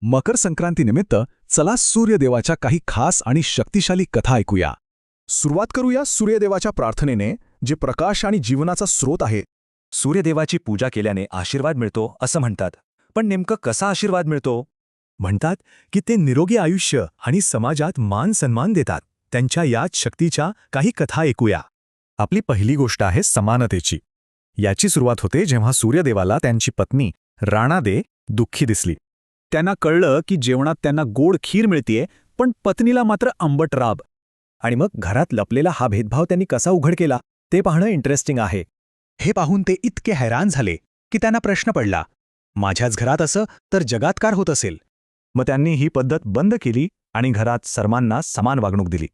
मकर संक्रांतीनिमित्त चला सूर्यदेवाच्या काही खास आणि शक्तिशाली कथा ऐकूया. सुरुवात करूया सूर्यदेवाच्या प्रार्थनेने, जे प्रकाश आणि जीवनाचा स्रोत आहे. सूर्यदेवाची पूजा केल्याने आशीर्वाद मिळतो असं म्हणतात. पण नेमकं कसा आशीर्वाद मिळतो? म्हणतात की ते निरोगी आयुष्य आणि समाजात मान सन्मान देतात. त्यांच्या याच शक्तीच्या काही कथा ऐकूया. आपली पहिली गोष्ट आहे समानतेची. याची सुरुवात होते जेव्हा सूर्यदेवाला त्यांची पत्नी राणादे दुःखी दिसली. त्यांना कळलं की जेवणात त्यांना गोड खीर मिळतेय, पण पत्नीला मात्र आंबट राब. आणि मग घरात लपलेला हा भेदभाव त्यांनी कसा उघड केला ते पाहणं इंटरेस्टिंग आहे. हे पाहून ते इतके हैराण झाले की त्यांना प्रश्न पडला, माझ्याच घरात असं तर जगात कार होत असेल. मग त्यांनी ही पद्धत बंद केली आणि घरात सर्वांना समान वागणूक दिली.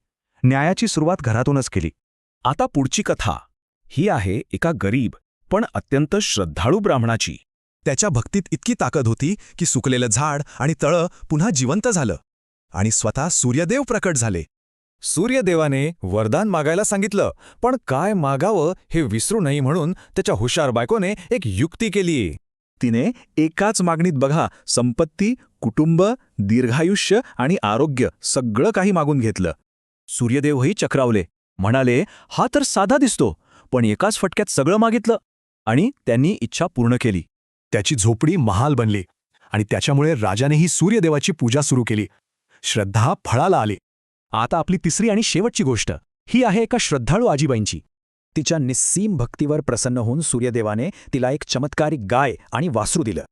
न्यायाची सुरुवात घरातूनच केली. आता पुढची कथा ही आहे एका गरीब पण अत्यंत श्रद्धाळू ब्राह्मणाची. त्याच्या भक्तीत इतकी ताकद होती की सुकलेलं झाड आणि तळं पुन्हा जिवंत झालं आणि स्वतः सूर्यदेव प्रकट झाले. सूर्यदेवाने वरदान मागायला सांगितलं, पण काय मागावं हे विसरू नये म्हणून त्याच्या हुशार बायकोने एक युक्ती केली. तिने एकाच मागणीत बघा संपत्ती, कुटुंब, दीर्घायुष्य आणि आरोग्य सगळं काही मागून घेतलं. सूर्यदेवही चक्रावले. म्हणाले, हा तर साधा दिसतो, पण एकाच फटक्यात सगळं मागितलं. आणि त्यांनी इच्छा पूर्ण केली. त्याची झोपडी महाल बनली आणि त्याच्यामुळे राजानेही सूर्यदेवाची पूजा सुरू केली. श्रद्धा फळाला आली. आता आपली तिसरी आणि शेवटची गोष्ट ही आहे एका श्रद्धाळू आजीबाईंची. तिच्या निस्सीम भक्तीवर प्रसन्न होऊन सूर्यदेवाने तिला एक चमत्कारिक गाय आणि वासरू दिलं.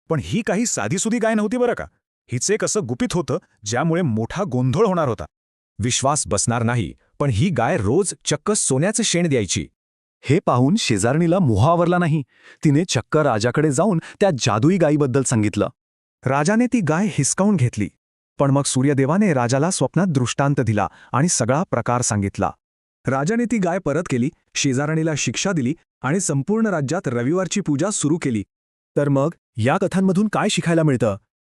पण ही काही साधीसुधी गाय नव्हती बरं का. हिचे कसं गुपित होतं, ज्यामुळे मोठा गोंधळ होणार होता. विश्वास बसणार नाही, पण ही गाय रोज चक्क सोन्याचं शेण द्यायची. हे पाहून शेजारणीला मोह आवरला नाही. तिने चक्क राजाकडे जाऊन त्या जादुई गायीबद्दल सांगितलं. राजाने ती गाय हिसकावून घेतली. पण मग सूर्यदेवाने राजाला स्वप्नात दृष्टांत दिला आणि सगळा प्रकार सांगितला. राजाने ती गाय परत केली, शेजारणीला शिक्षा दिली आणि संपूर्ण राज्यात रविवारची पूजा सुरू केली. तर मग या कथांमधून काय शिकायला मिळतं?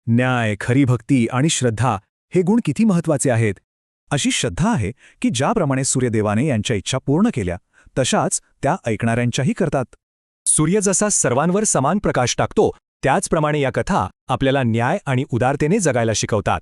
न्याय, खरी भक्ती आणि श्रद्धा हे गुण किती महत्वाचे आहेत. अशी श्रद्धा आहे की ज्याप्रमाणे सूर्यदेवाने यांच्या इच्छा पूर्ण केल्या, तशाच त्या ऐकणाऱ्यांच्याही करतात. सूर्य जसा सर्वांवर समान प्रकाश टाकतो, त्याचप्रमाणे या कथा आपल्याला न्याय आणि उदारतेने जगायला शिकवतात.